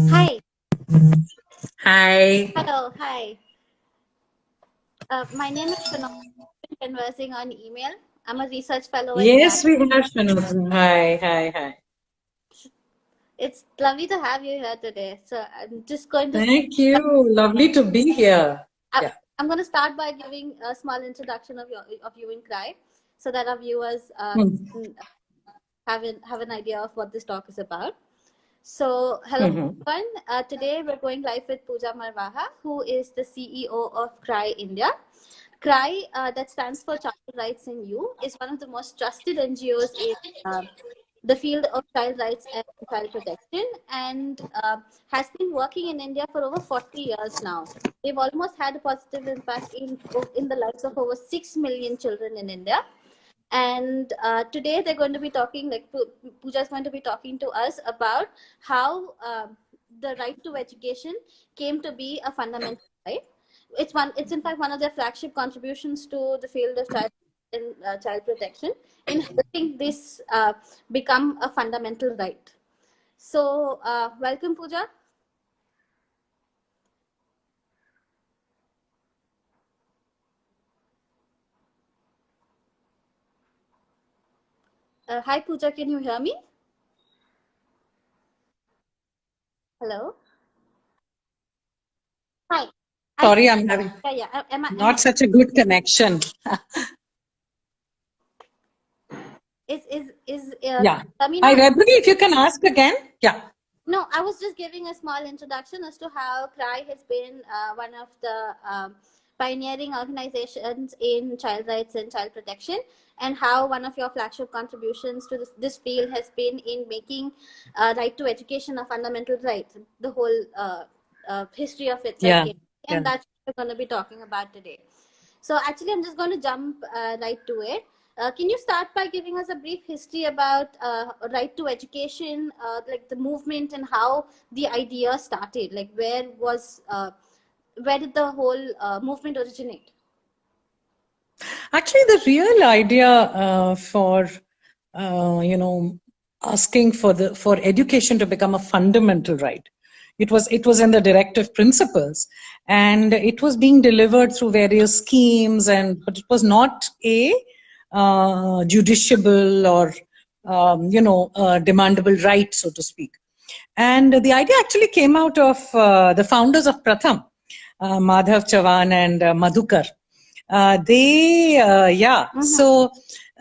Hi. Hi. Hello. Hi. My name is Shanola. We've been conversing on email. I'm a research fellow in NAT. Yes, we have Shanu. Hi. It's lovely to have you here today. So I'm just going to Thank you. Lovely to be here. I, Yeah. I'm going to start by giving a small introduction of you in Cry, so that our viewers Hmm. can have an idea of what this talk is about. So, hello Mhm. everyone. Today we're going live with Pooja Marwaha, who is the CEO of CRY India. CRY, that stands for Child Rights in You, is one of the most trusted NGOs in the field of child rights and child protection, and has been working in India for over 40 years now. They've almost had a positive impact in the lives of over 6 million children in India. And today they're going to be talking, like Pooja is going to be talking to us about how the right to education came to be a fundamental right. It's in fact one of their flagship contributions to the field of child protection in helping this become a fundamental right. So welcome, Pooja. Hi, Pooja, can you hear me? Hello. Hi. I Sorry, I'm having Yeah, yeah. Am I not such a good connection. is Yeah. Let me Hi, know. Rebecca, if you can ask again. Yeah. No, I was just giving a small introduction as to how CRY has been one of the pioneering organizations in child rights and child protection, and how one of your flagship contributions to this field has been in making right to education a fundamental right, the whole history of it, Yeah. and that's what we're going to be talking about today. So actually, I'm just going to jump right to it. Can you start by giving us a brief history about right to education, like the movement and how the idea started? Like, where did the whole movement originate? Actually, the real idea for asking for education to become a fundamental right, it was in the directive principles, and it was being delivered through various schemes, but it was not a judiciable or demandable right, so to speak. And the idea actually came out of the founders of Pratham, Madhav Chavan and Madhukar. Mm-hmm. So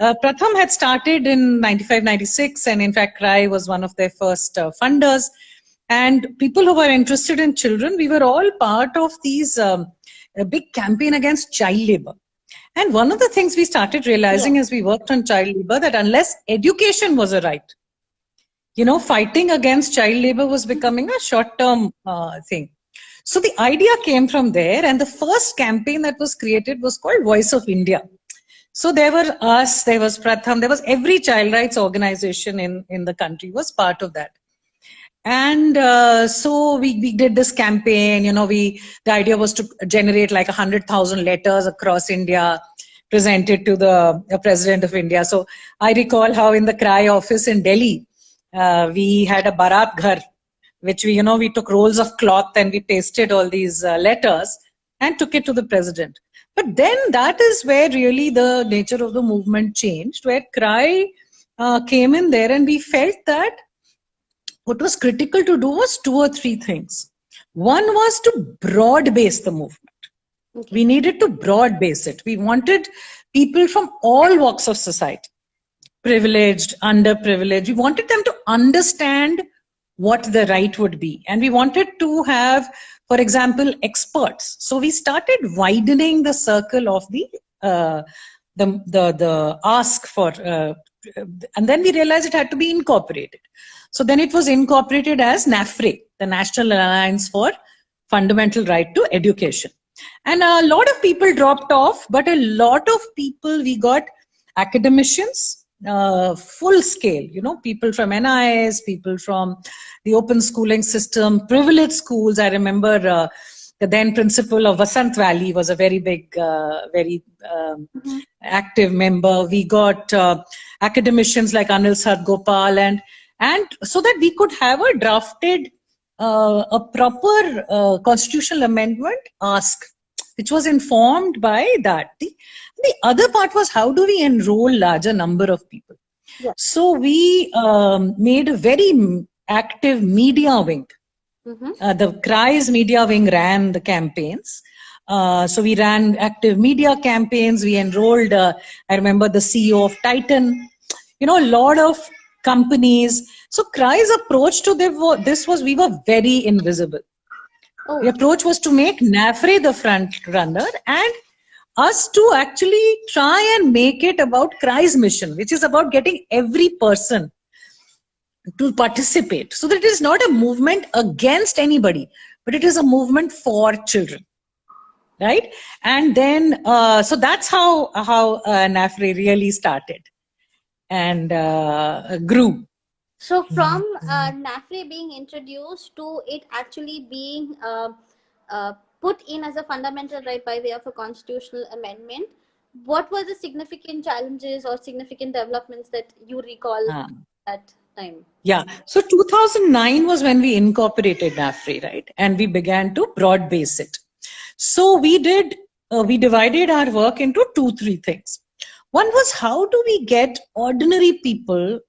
Pratham had started in 95-96, and in fact, CRY was one of their first funders. And people who were interested in children, we were all part of these a big campaign against child labor. And one of the things we started Yeah. realizing as we worked on child labor, that unless education was a right, fighting against child labor was becoming a short-term thing. So the idea came from there, and the first campaign that was created was called Voice of India. So there were us, there was Pratham, there was every child rights organization in the country was part of that. And so we did this campaign. The idea was to generate like 100,000 letters across India, presented to the President of India. So I recall how in the CRY office in Delhi, we had a Bharat Ghar, which we took rolls of cloth and we pasted all these letters and took it to the president. But then that is where really the nature of the movement changed, where CRY came in there, and we felt that what was critical to do was two or three things. One was to broad base the movement. We Okay. needed to broad base it. We wanted people from all walks of society, privileged, underprivileged. We wanted them to understand what the right would be. And we wanted to have, for example, experts. So we started widening the circle of uh, the ask for, and then we realized it had to be incorporated. So then it was incorporated as NAFRE, the National Alliance for Fundamental Right to Education. And a lot of people dropped off, but a lot of people, we got academicians, full scale, people from NIS, people from the open schooling system, privileged schools. I remember the then principal of Vasant Valley was a very big, very Mm-hmm. active member. We got academicians like Anil Sadgopal, and so that we could have a drafted a proper constitutional amendment ask, which was informed by that. The other part was, how do we enroll larger number of people? Yeah. So we made a very active media wing. The CRI's media wing ran the campaigns. So we ran active media campaigns. We enrolled, I remember the CEO of Titan, a lot of companies. So CRI's approach to this was, we were very invisible. Oh. The approach was to make NAFRE the front runner and us to actually try and make it about CRI's mission, which is about getting every person to participate. So that it is not a movement against anybody, but it is a movement for children. Right? And then, so that's how NAFRE really started and grew. So from NAFRE being introduced to it actually being put in as a fundamental right by way of a constitutional amendment, what were the significant challenges or significant developments that you recall at time? Yeah, so 2009 was when we incorporated NAFRE, right? And we began to broad base it. So we divided our work into 2-3 things. One was, how do we get ordinary people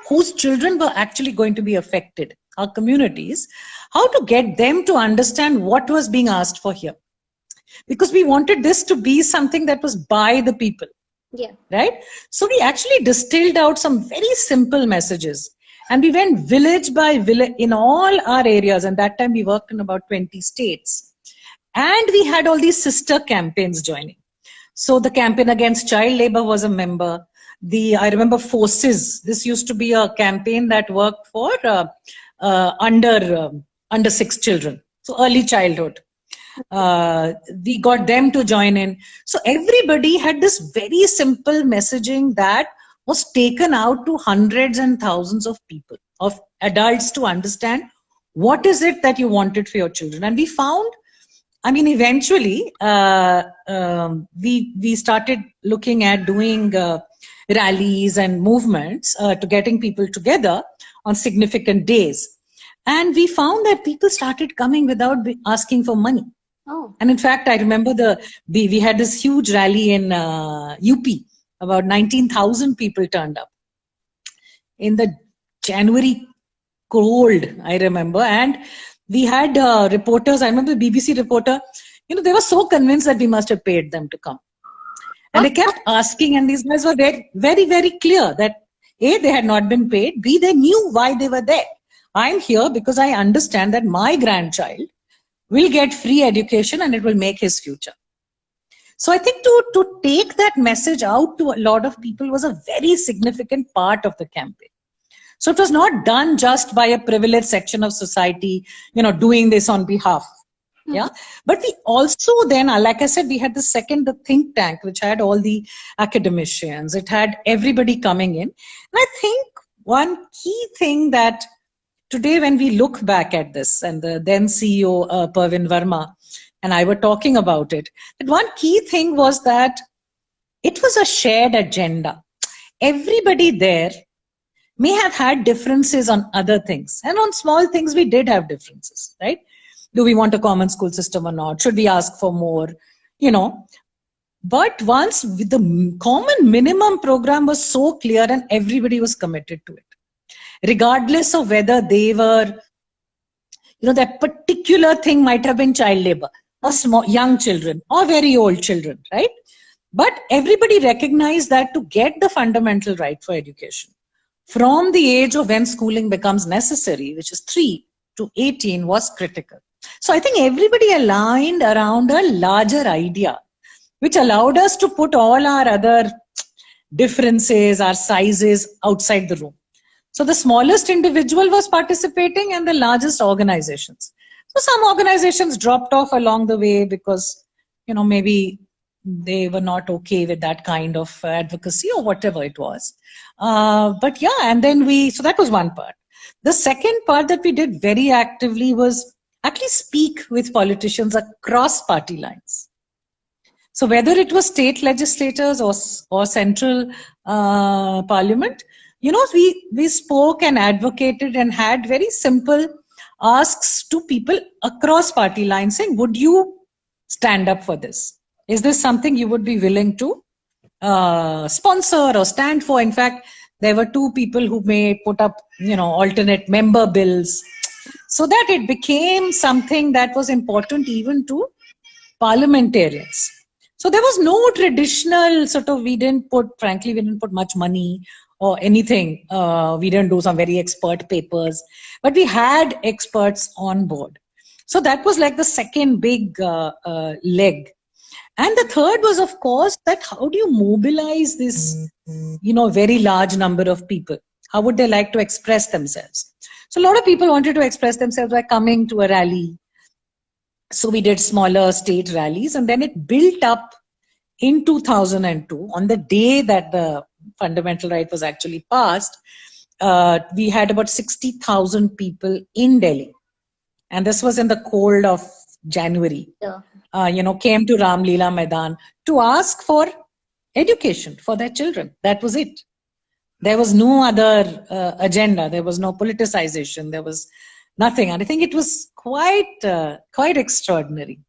whose children were actually going to be affected, our communities, how to get them to understand what was being asked for here. Because we wanted this to be something that was by the people. Yeah. Right? So we actually distilled out some very simple messages. And we went village by village in all our areas. And that time we worked in about 20 states. And we had all these sister campaigns joining. So the campaign against child labor was a member. I remember Forces. This used to be a campaign that worked for under 6 children. So early childhood. We got them to join in. So everybody had this very simple messaging that was taken out to hundreds and thousands of people, of adults, to understand what is it that you wanted for your children. And we found, eventually, we started looking at doing rallies and movements to getting people together on significant days. And we found that people started coming without asking for money. Oh. And in fact, I remember we had this huge rally in UP. About 19,000 people turned up in the January cold, I remember. And we had reporters. I remember the BBC reporter, they were so convinced that we must have paid them to come. And they kept asking, and these guys were very, very, very clear that A, they had not been paid, B, they knew why they were there. I'm here because I understand that my grandchild will get free education and it will make his future. So I think to take that message out to a lot of people was a very significant part of the campaign. So it was not done just by a privileged section of society, doing this on behalf. Yeah. But we also then, like I said, we had the think tank, which had all the academicians. It had everybody coming in. And I think one key thing that today, when we look back at this, and the then CEO, Parvin Verma, and I were talking about it, that one key thing was that it was a shared agenda. Everybody there may have had differences on other things. And on small things, we did have differences, right? Do we want a common school system or not? Should we ask for more? But once the common minimum program was so clear and everybody was committed to it, regardless of whether they were, that particular thing might have been child labor or small, young children or very old children, right? But everybody recognized that to get the fundamental right for education from the age of when schooling becomes necessary, which is 3 to 18, was critical. So I think everybody aligned around a larger idea, which allowed us to put all our other differences, our sizes outside the room. So the smallest individual was participating and the largest organizations. So some organizations dropped off along the way because, maybe they were not okay with that kind of advocacy or whatever it was. But yeah, and then so that was one part. The second part that we did very actively was actually speak with politicians across party lines. So whether it was state legislators or central parliament, we spoke and advocated and had very simple asks to people across party lines saying, would you stand up for this? Is this something you would be willing to sponsor or stand for? In fact, there were two people who may put up, alternate member bills, so that it became something that was important even to parliamentarians. So there was no traditional sort of, we didn't put much money or anything. We didn't do some very expert papers, but we had experts on board. So that was like the second big leg. And the third was, of course, that how do you mobilize this, very large number of people? How would they like to express themselves? So a lot of people wanted to express themselves by coming to a rally. So we did smaller state rallies, and then it built up in 2002, on the day that the fundamental right was actually passed. We had about 60,000 people in Delhi. And this was in the cold of January. Yeah. Came to Ram Leela Maidan to ask for education for their children. That was it. There was no other agenda. There was no politicization. There was nothing. And I think it was quite extraordinary.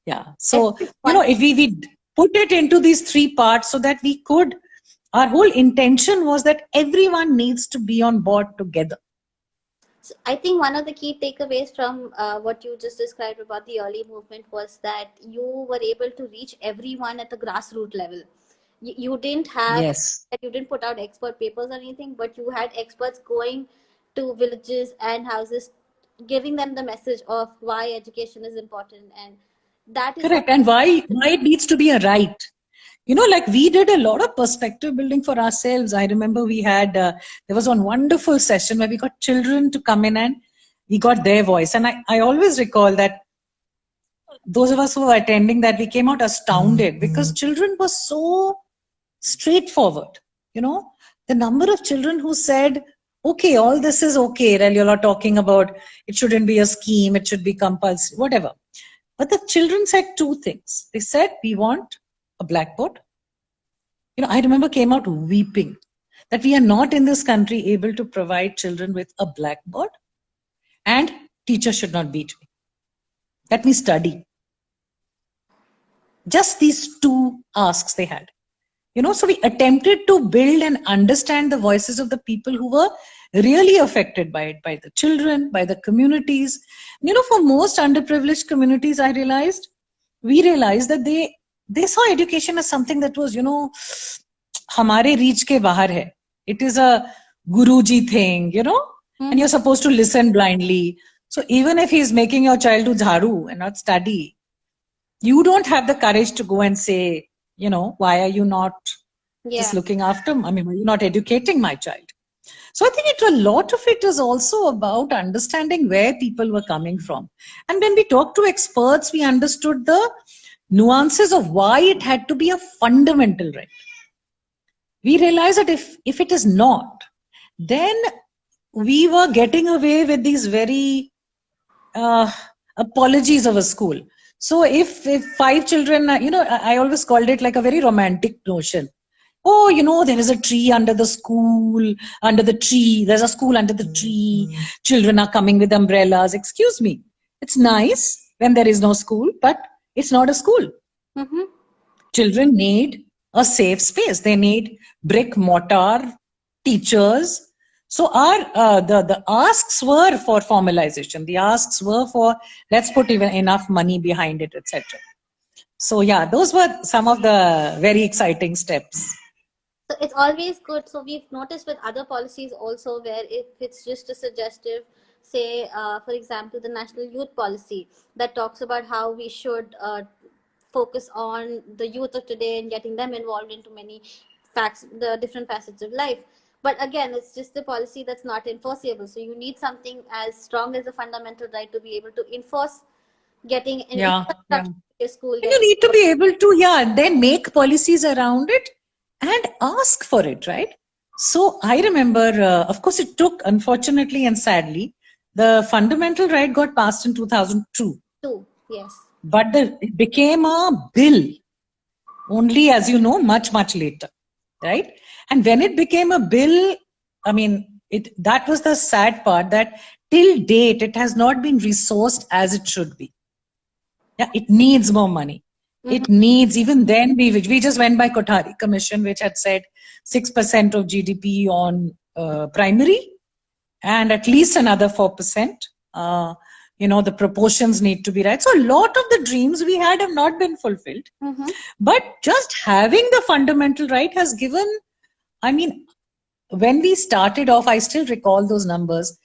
Yeah. So, if we put it into these three parts so that we could, our whole intention was that everyone needs to be on board together. So I think one of the key takeaways from what you just described about the early movement was that you were able to reach everyone at the grassroots level. You didn't have, yes, you didn't put out expert papers or anything, but you had experts going to villages and houses, giving them the message of why education is important. And that is correct. And why it needs to be a right. Like we did a lot of perspective building for ourselves. I remember we had, there was one wonderful session where we got children to come in and we got their voice. And I always recall that those of us who were attending that, we came out astounded because children were so straightforward. The number of children who said, okay, all this is okay. Well, you're not talking about, it shouldn't be a scheme, it should be compulsory, whatever. But the children said two things. They said, we want a blackboard. I remember came out weeping that we are not in this country able to provide children with a blackboard, and teachers should not beat me. Let me study. Just these two asks they had. So we attempted to build and understand the voices of the people who were really affected by it, by the children, by the communities. For most underprivileged communities, we realized that they saw education as something that was, hamare reach ke bahar hai. It is a guruji thing, and you're supposed to listen blindly. So even if he's making your child do jharu and not study, you don't have the courage to go and say, why are you not just looking after him? I mean, why are you not educating my child? So I think a lot of it is also about understanding where people were coming from. And when we talked to experts, we understood the nuances of why it had to be a fundamental right. We realized that if it is not, then we were getting away with these very apologies of a school. So if 5 children, I always called it like a very romantic notion. Oh, there is a tree under the school, under the tree. There's a school under the tree. Children are coming with umbrellas. Excuse me. It's nice when there is no school, but it's not a school. Mm-hmm. Children need a safe space. They need brick, mortar, teachers. So the asks were for formalization. The asks were for, let's put even enough money behind it, etc. So yeah, those were some of the very exciting steps. So it's always good. So we've noticed with other policies also, where if it's just a suggestive, say, for example, the National Youth Policy that talks about how we should focus on the youth of today and getting them involved into many the different facets of life. But again, it's just a policy that's not enforceable. So you need something as strong as a fundamental right to be able to enforce getting in your school. You need to be able to, then make policies around it and ask for it, right? So I remember, of course, it took, unfortunately and sadly, the fundamental right got passed in 2002. Yes. But it became a bill only, as you know, much, much later, right? And when it became a bill, I mean, that was the sad part, that till date, it has not been resourced as it should be. Yeah, it needs more money. It needs, even then, we just went by Kothari Commission, which had said 6% of GDP on primary and at least another 4%. The proportions need to be right. So a lot of the dreams we had have not been fulfilled. But just having the fundamental right has given, when we started off, I still recall those numbers,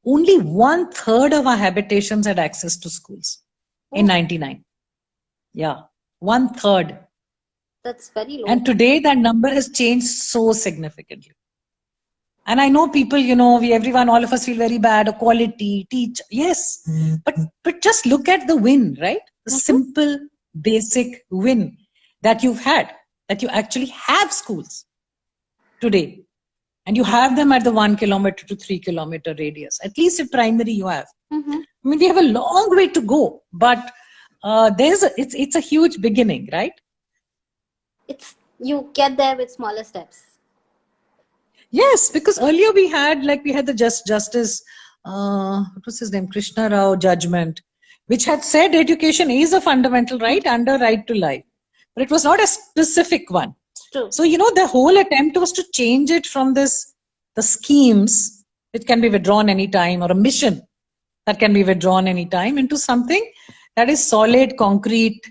only 1/3 of our habitations had access to schools in 99. Yeah, 1/3. That's very low. And today that number has changed so significantly. And I know people, all of us feel very bad, or quality, teach, yes. But just look at the win, right? The simple, basic win that you've had, that you actually have schools today. And you have them at the 1 kilometer to 3 kilometer radius. At least in primary you have. We have a long way to go, but it's a huge beginning, right? You get there with smaller steps. Yes, because earlier we had the Justice, what was his name, Krishna Rao judgment, which had said education is a fundamental right under right to life, but it was not a specific one. True. So the whole attempt was to change it from the schemes which can be withdrawn anytime, or a mission that can be withdrawn anytime, into something that is solid, concrete,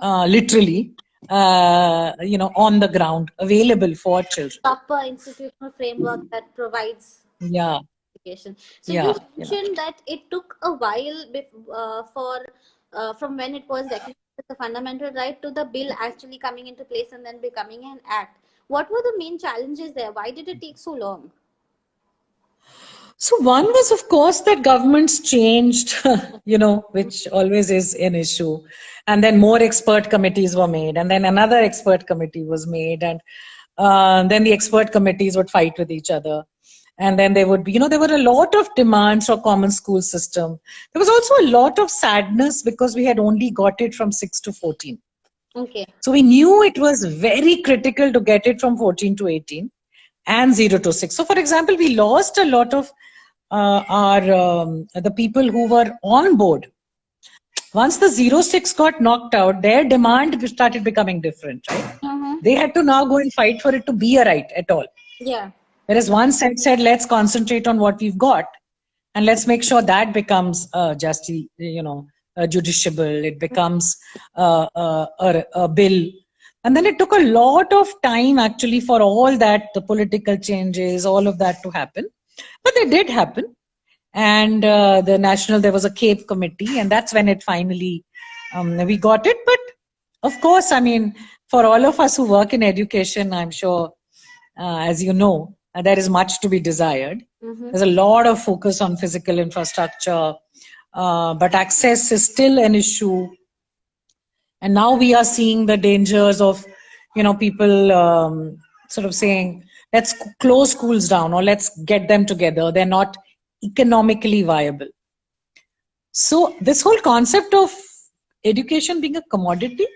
literally, on the ground, available for children. Proper institutional framework that provides education. So you mentioned that it took a while from when it was recognized as a fundamental right to the bill actually coming into place and then becoming an act. What were the main challenges there? Why did it take so long? So one was, of course, that governments changed, which always is an issue. And then more expert committees were made, and then another expert committee was made, and then the expert committees would fight with each other. And then there would be, there were a lot of demands for common school system. There was also a lot of sadness because we had only got it from 6 to 14. Okay. So we knew it was very critical to get it from 14 to 18 and 0 to 6. So for example, we lost a lot of the people who were on board. Once the 0-6 got knocked out, their demand started becoming different, right? They had to now go and fight for it to be a right at all. Yeah. Whereas one side said, let's concentrate on what we've got and let's make sure that becomes justly, judiciable. It becomes a bill. And then it took a lot of time actually for all that, the political changes, all of that to happen. But they did happen. And there was a CAPE committee, and that's when it finally, we got it. But of course, for all of us who work in education, I'm sure, as you know, there is much to be desired. There's a lot of focus on physical infrastructure, but access is still an issue. And now we are seeing the dangers of, people sort of saying, let's close schools down or let's get them together. They're not economically viable. So this whole concept of education being a commodity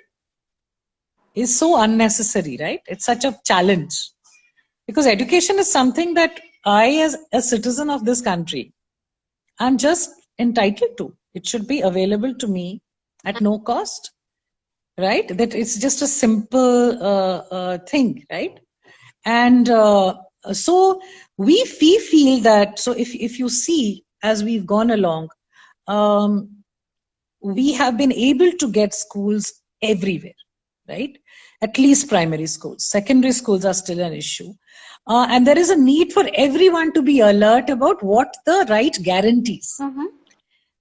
is so unnecessary, right? It's such a challenge. Because education is something that I, as a citizen of this country, I'm just entitled to. It should be available to me at no cost, right? That it's just a simple thing, right? And so we feel that, so if you see, as we've gone along, we have been able to get schools everywhere, right? At least primary schools. Secondary schools are still an issue. And there is a need for everyone to be alert about what the right guarantees.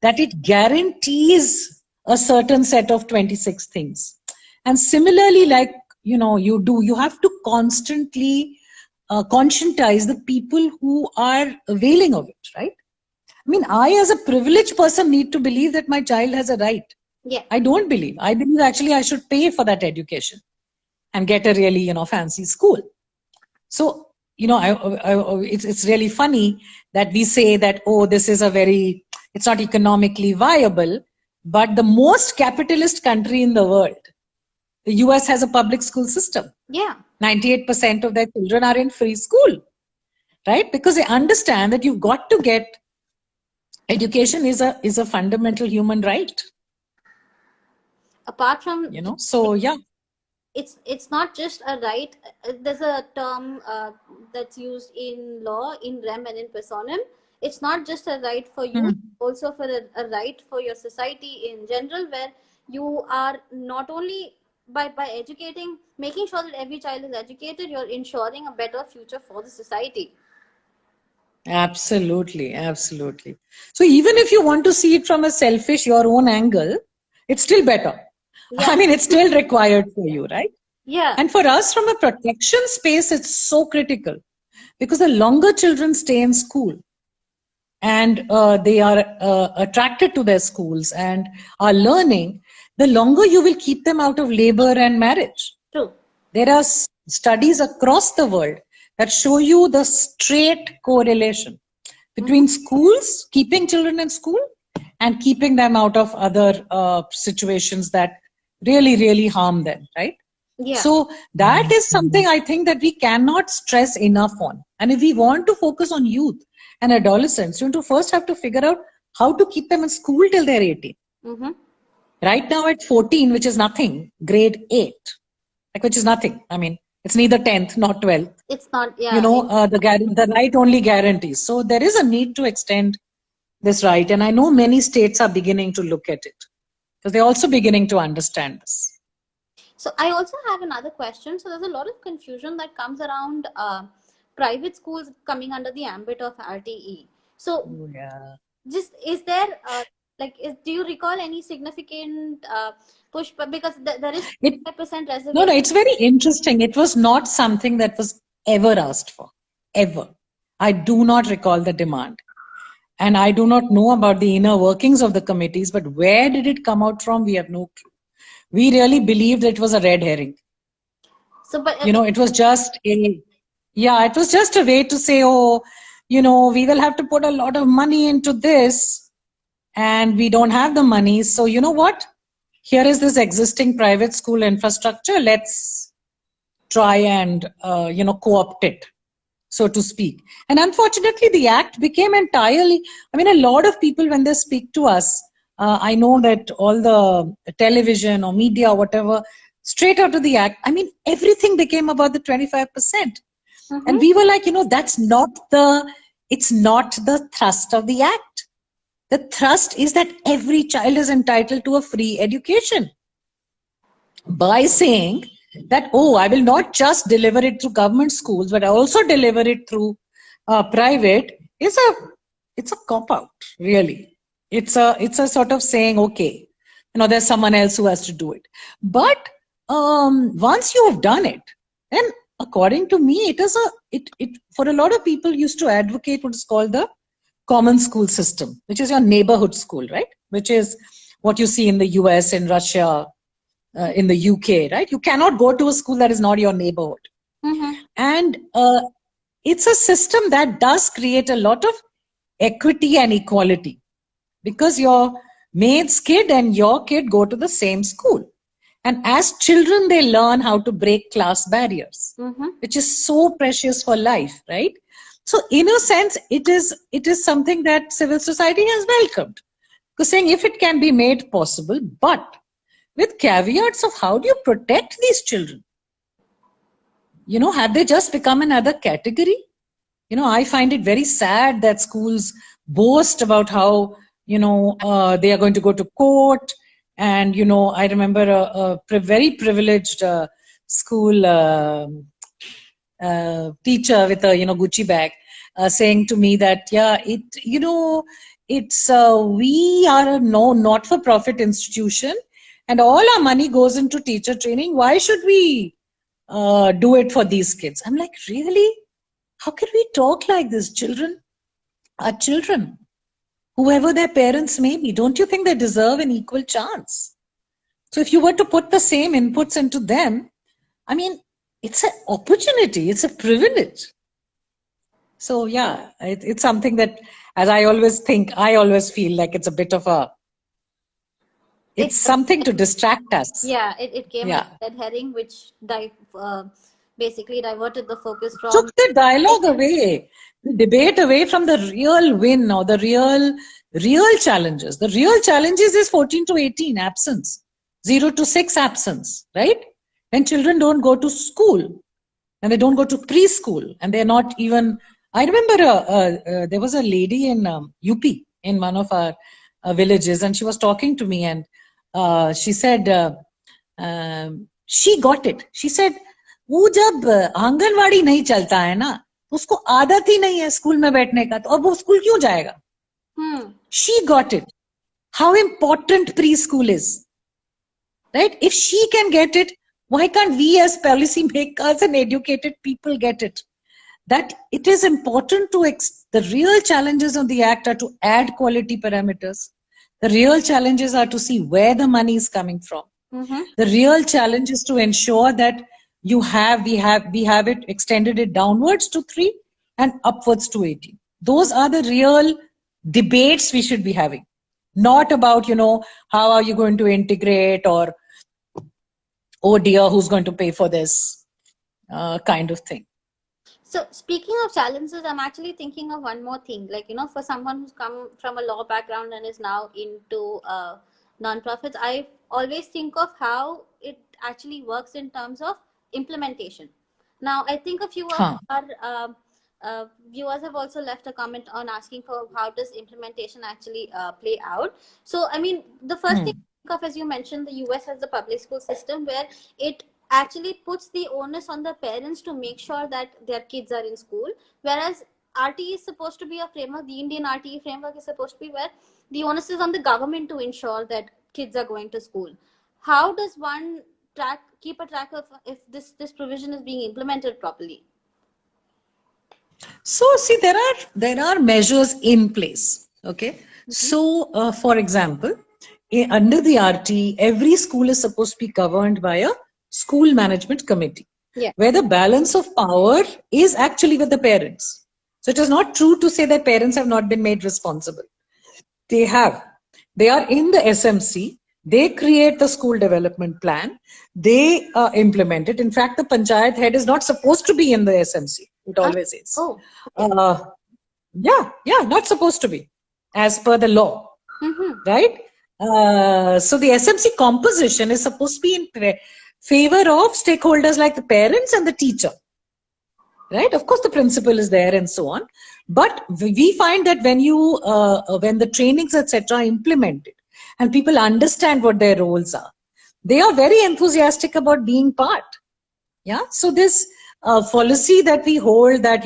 That it guarantees a certain set of 26 things. And similarly, like, you have to constantly conscientize the people who are availing of it, right? I as a privileged person need to believe that my child has a right. Yeah. I don't believe. I believe actually I should pay for that education and get a really, fancy school. So, it's really funny that we say that, oh, this is it's not economically viable, but the most capitalist country in the world, the US, has a public school system. Yeah. 98% of their children are in free school, right? Because they understand that you've got to get education is a fundamental human right, Apart from, so yeah. it's not just a right. There's a term that's used in law, in rem and in personam. It's not just a right for you, Hmm. also for a right for your society in general, where you are not only by educating, making sure that every child is educated, you're ensuring a better future for the society. Absolutely, absolutely. So even if you want to see it from a selfish, your own angle, it's still better. Yeah. I mean, it's still required for you, right? Yeah. And for us, from a protection space, it's so critical because the longer children stay in school and they are attracted to their schools and are learning, the longer you will keep them out of labor and marriage. True. There are studies across the world that show you the straight correlation between schools, keeping children in school, and keeping them out of other situations that really, really harm them, right? Yeah. So that is something I think that we cannot stress enough on. And if we want to focus on youth and adolescents, you first have to figure out how to keep them in school till they're 18. Mm-hmm. Right now at 14, which is nothing, grade 8, like which is nothing. I mean, it's neither 10th nor 12th. It's not, yeah. The right only guarantees. So there is a need to extend this right. And I know many states are beginning to look at it because they're also beginning to understand this. So I also have another question. So there's a lot of confusion that comes around private schools coming under the ambit of RTE. So Yeah. just is there do you recall any significant push? Because there is 5% reservation. No, it's very interesting. It was not something that was ever asked for, ever. I do not recall the demand. And I do not know about the inner workings of the committees, but where did it come out from? We have no clue. We really believed it was a red herring. So, but it was just it was just a way to say, oh, we will have to put a lot of money into this and we don't have the money. So you know what? Here is this existing private school infrastructure. Let's try and, co-opt it, so to speak. And unfortunately, the act became entirely, a lot of people, when they speak to us, I know that all the television or media, whatever, straight out of the act, everything became about the 25%. mm-hmm. And we were like, it's not the thrust of the act. The thrust is that every child is entitled to a free education. By saying that, oh, I will not just deliver it through government schools, but I also deliver it through private, it's a cop out, really. It's a sort of saying, okay, there's someone else who has to do it. But once you have done it, then according to me, it for a lot of people used to advocate what is called the common school system, which is your neighborhood school, right? Which is what you see in the US, in Russia, in the UK, right? You cannot go to a school that is not your neighborhood. Mm-hmm. And it's a system that does create a lot of equity and equality because your mate's kid and your kid go to the same school. And as children, they learn how to break class barriers, mm-hmm. which is so precious for life, right? So in a sense, it is something that civil society has welcomed. Because saying if it can be made possible, but with caveats of how do you protect these children? Have they just become another category? I find it very sad that schools boast about how, they are going to go to court. And, I remember a very privileged school teacher with a, Gucci bag saying to me that, yeah, it's, we are a not-for-profit institution and all our money goes into teacher training. Why should we do it for these kids? I'm like, really? How can we talk like this? Children are children, whoever their parents may be. Don't you think they deserve an equal chance? So if you were to put the same inputs into them, it's an opportunity, it's a privilege. So yeah, it's something that, as I always feel like it's a bit of it's something to distract us. Yeah, it came Yeah. like that herring, which basically diverted the focus Took from the dialogue away, the debate away from the real win or the real challenges. The real challenges is 14 to 18 absence, 0 to 6 absence, right? When children don't go to school and they don't go to preschool and they're not even. I remember there was a lady in UP in one of our villages, and she was talking to me, and she said she got it. She said, वो जब आंगनवाड़ी नहीं चलता है ना, उसको आदत ही नहीं है स्कूल में बैठने का, तो अब वो स्कूल क्यों जाएगा? She got it. How important preschool is, right? If she can get it, why can't we as policy makers and educated people get it? That it is important to the real challenges of the act are to add quality parameters. The real challenges are to see where the money is coming from. The real challenge is to ensure that we have it extended it downwards to 3 and upwards to 18. Those are the real debates we should be having, not about, how are you going to integrate, or oh dear, who's going to pay for this kind of thing. So speaking of challenges, I'm actually thinking of one more thing. Like, for someone who's come from a law background and is now into nonprofits, I always think of how it actually works in terms of implementation. Now, I think a few of our viewers have also left a comment on asking for how does implementation actually play out. So, I mean, the first thing I think of, as you mentioned, the US has the public school system where it actually puts the onus on the parents to make sure that their kids are in school, whereas RTE is supposed to be a framework. The Indian RTE framework is supposed to be where the onus is on the government to ensure that kids are going to school. How does one keep a track of if this provision is being implemented properly? So see, there are measures in place. Okay. So for example, under the RTE, every school is supposed to be governed by a school management committee, where the balance of power is actually with the parents. So it is not true to say that parents have not been made responsible. They have. They are in the SMC. They create the school development plan. They implement it. In fact, the panchayat head is not supposed to be in the SMC. It always is. Oh, okay. Not supposed to be, as per the law, right? So the SMC composition is supposed to be in favor of stakeholders like the parents and the teacher, right? Of course, the principal is there and so on. But we find that when the trainings, etc., are implemented and people understand what their roles are, they are very enthusiastic about being part. Yeah. So this policy that we hold that,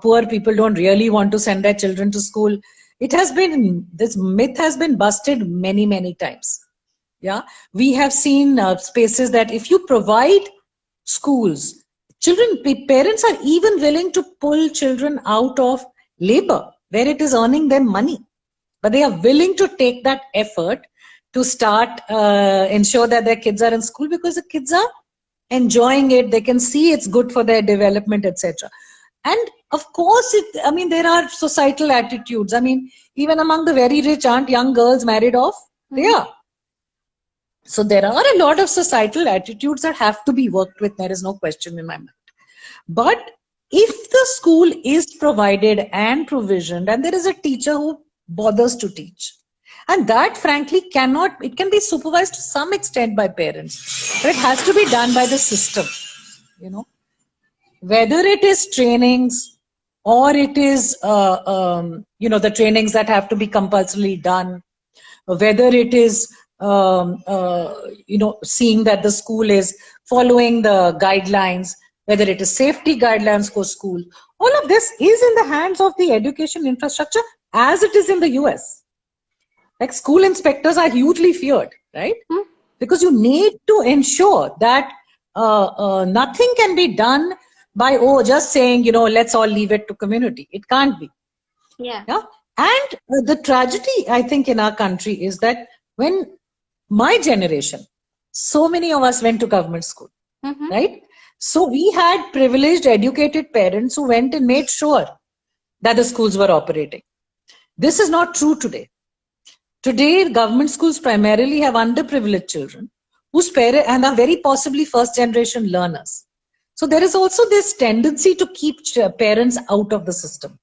poor people don't really want to send their children to school, this myth has been busted many, many times. Yeah. We have seen spaces that if you provide schools, parents are even willing to pull children out of labor where it is earning them money. But they are willing to take that effort to start, ensure that their kids are in school because the kids are enjoying it. They can see it's good for their development, etc. And of course, there are societal attitudes. Even among the very rich, aren't young girls married off? They are. So there are a lot of societal attitudes that have to be worked with. There is no question in my mind. But if the school is provided and provisioned, and there is a teacher who bothers to teach, and that frankly it can be supervised to some extent by parents, but it has to be done by the system, whether it is trainings or it is, the trainings that have to be compulsorily done, whether it is, seeing that the school is following the guidelines, whether it is safety guidelines for school. All of this is in the hands of the education infrastructure as it is in the US. Like school inspectors are hugely feared, right? Because you need to ensure that nothing can be done by, just saying, let's all leave it to community. It can't be. Yeah. And the tragedy, I think, in our country is that when my generation, so many of us went to government school, right? So we had privileged, educated parents who went and made sure that the schools were operating. This is not true today. Today, government schools primarily have underprivileged children whose parents and are very possibly first generation learners. So there is also this tendency to keep parents out of the system.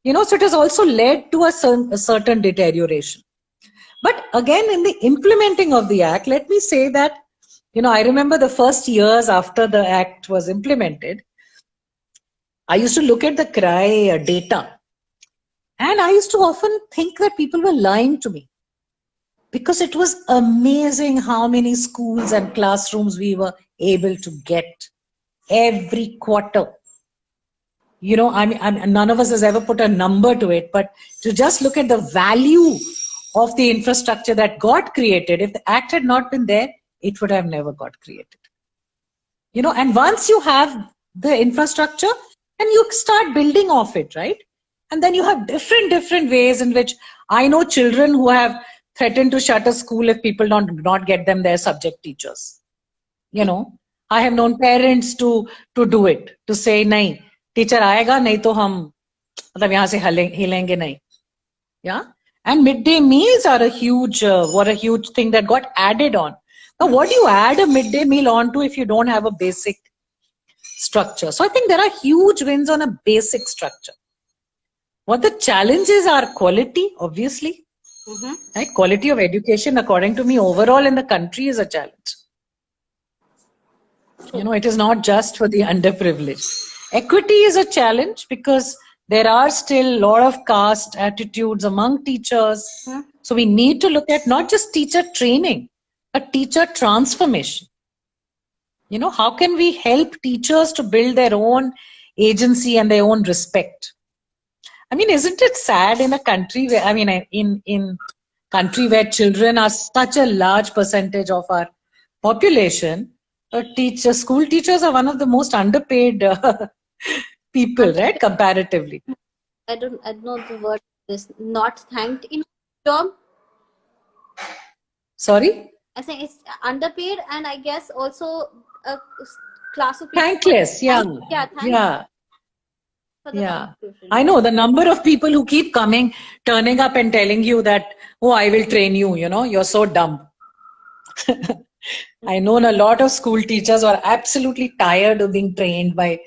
So it has also led to a certain deterioration. But again, in the implementing of the act, let me say that, I remember the first years after the act was implemented, I used to look at the CRY data, and I used to often think that people were lying to me, because it was amazing how many schools and classrooms we were able to get every quarter. None of us has ever put a number to it, but to just look at the value of the infrastructure that got created. If the act had not been there, it would have never got created. And once you have the infrastructure, and you start building off it, right? And then you have different ways in which I know children who have threatened to shut a school if people not get them their subject teachers. I have known parents to do it, to say, nahi, teacher aayega, nahi to hum yahan se hilenge nahi. Yeah. And midday meals are a huge thing that got added on. Now, what do you add a midday meal on to if you don't have a basic structure? So I think there are huge wins on a basic structure. What the challenges are quality, obviously. Right? Quality of education, according to me, overall in the country is a challenge. It is not just for the underprivileged. Equity is a challenge because there are still a lot of caste attitudes among teachers. So we need to look at not just teacher training, but teacher transformation. How can we help teachers to build their own agency and their own respect? I mean, isn't it sad in a country where, in country where children are such a large percentage of our population, school teachers are one of the most underpaid people, right? Comparatively. I don't know the word is not thanked in job. Sorry? I think it's underpaid, and I guess also a class of people. Thankless, yeah. Yeah. I know the number of people who keep turning up and telling you that, oh, I will train you, you're so dumb. I know a lot of school teachers are absolutely tired of being trained by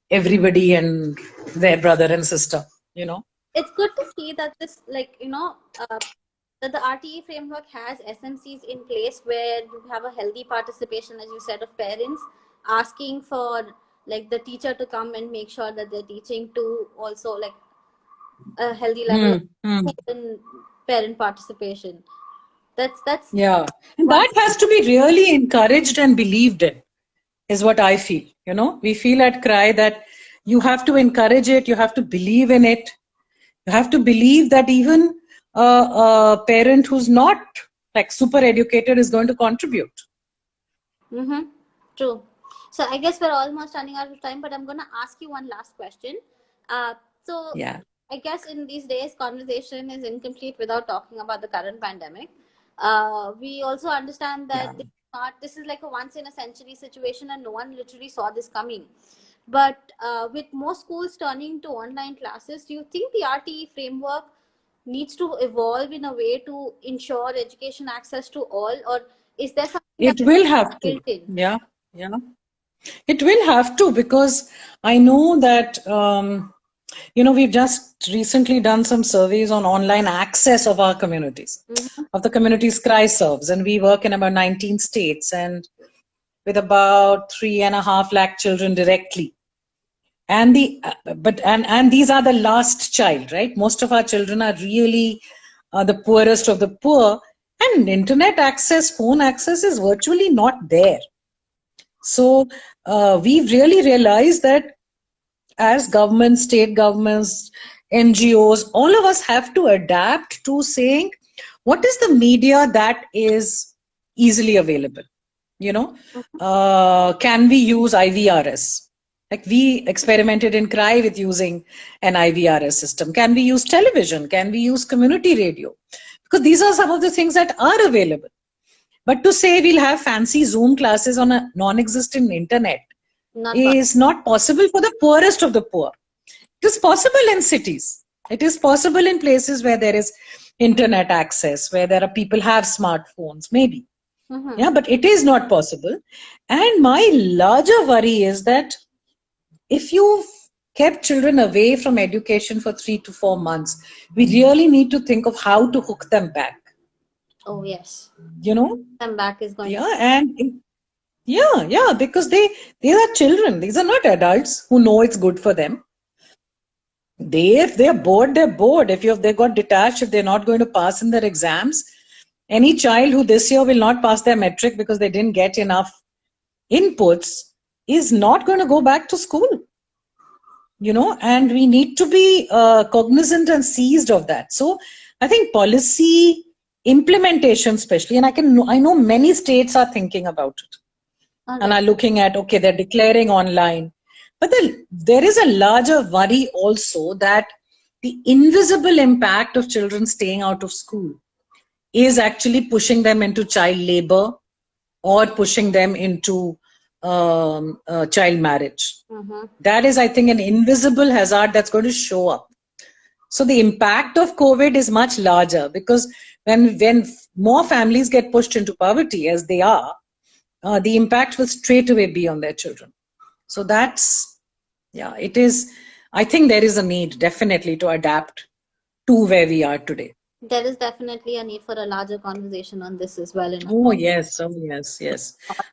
everybody and their brother and sister, It's good to see that this, that the RTE framework has SMCs in place where you have a healthy participation, as you said, of parents asking for the teacher to come and make sure that they're teaching to also a healthy level of parent participation. That's yeah. And that has to be really encouraged and believed in, is what I feel. We feel at CRY that you have to encourage it, you have to believe in it, you have to believe that even a parent who's not super educated is going to contribute. True. So I guess we're almost running out of time, but I'm going to ask you one last question. Yeah. I guess in these days, conversation is incomplete without talking about the current pandemic. We also understand that this is like a once in a century situation, and no one literally saw this coming. But with more schools turning to online classes, do you think the RTE framework needs to evolve in a way to ensure education access to all, or is there something it will have to? Yeah. It will have to, because I know that we've just recently done some surveys on online access of our communities, of the communities CRY serves, and we work in about 19 states and with about 3.5 lakh children directly. And and these are the last child, right? Most of our children are really the poorest of the poor, and internet access, phone access is virtually not there. So we've really realized that as governments, state governments, NGOs, all of us have to adapt to saying, what is the media that is easily available? Can we use IVRS? Like we experimented in CRY with using an IVRS system. Can we use television? Can we use community radio? Because these are some of the things that are available. But to say we'll have fancy Zoom classes on a non-existent internet is not possible for the poorest of the poor. It is possible in cities. It is possible in places where there is internet access, where there are people have smartphones, maybe. Yeah, but it is not possible. And my larger worry is that if you've kept children away from education for 3 to 4 months, we really need to think of how to hook them back. Oh, yes. You know? Come back is going to. Yeah, yeah, because these are children. These are not adults who know it's good for them. If they're bored, they're bored. If they got detached, if they're not going to pass in their exams, any child who this year will not pass their metric because they didn't get enough inputs is not going to go back to school. And we need to be cognizant and seized of that. So I think policy implementation, especially, and I know many states are thinking about it and are looking at, okay, they're declaring online. But there is a larger worry also that the invisible impact of children staying out of school is actually pushing them into child labor or pushing them into child marriage. That is, I think, an invisible hazard that's going to show up. So the impact of COVID is much larger because when more families get pushed into poverty, as they are, the impact will straight away be on their children. So it is. I think there is a need definitely to adapt to where we are today. There is definitely a need for a larger conversation on this as well. Oh yes.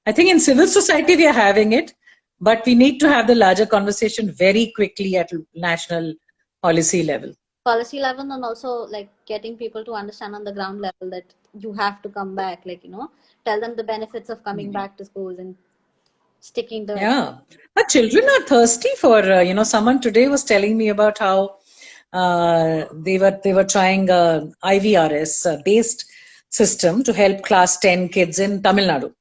I think in civil society we are having it, but we need to have the larger conversation very quickly at national policy level. Policy level, and also like getting people to understand on the ground level that you have to come back, tell them the benefits of coming back to school and sticking to it. But children are thirsty for someone today was telling me about how they were trying a IVRS based system to help class 10 kids in Tamil Nadu.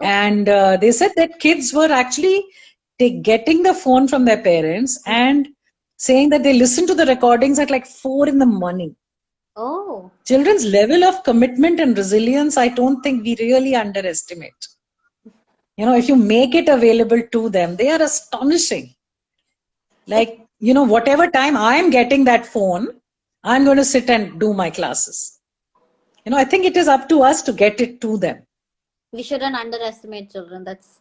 And they said that kids were actually getting the phone from their parents and saying that they listen to the recordings at like 4 in the morning. Oh. Children's level of commitment and resilience, I don't think we really underestimate. If you make it available to them, they are astonishing. Like, whatever time I'm getting that phone, I'm going to sit and do my classes. I think it is up to us to get it to them. We shouldn't underestimate children. That's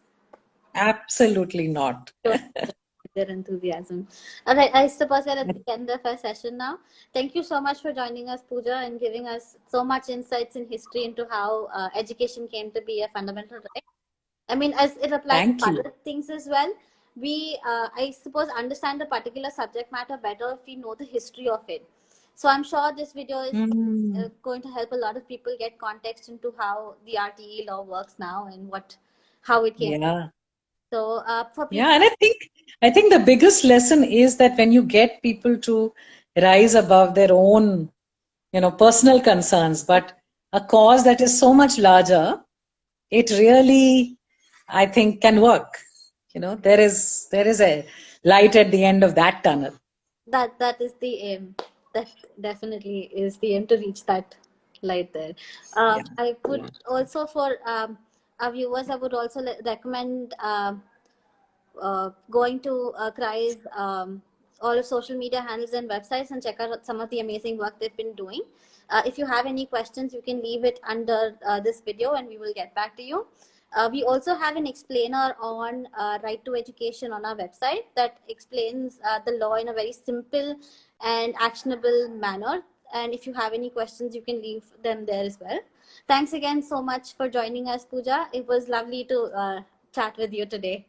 absolutely not. Their enthusiasm. All right, I suppose we're at the end of our session now. Thank you so much for joining us, Pooja, and giving us so much insights in history into how education came to be a fundamental right. I mean, as it applies to other things as well, we, I suppose, understand the particular subject matter better if we know the history of it. So I'm sure this video is going to help a lot of people get context into how the RTE law works now and how it came. Yeah. So for people, and I think the biggest lesson is that when you get people to rise above their own, personal concerns, but a cause that is so much larger, it really, I think, can work. There is a light at the end of that tunnel. That is the aim. That definitely is the aim, to reach that light there. I would also, for our viewers, I would also recommend going to CRI's all of social media handles and websites and check out some of the amazing work they've been doing. If you have any questions, you can leave it under this video and we will get back to you. We also have an explainer on right to education on our website that explains the law in a very simple and actionable manner. And if you have any questions, you can leave them there as well. Thanks again so much for joining us, Pooja. It was lovely to chat with you today.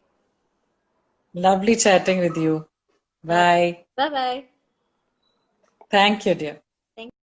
Lovely chatting with you. Bye. Bye-bye. Thank you, dear.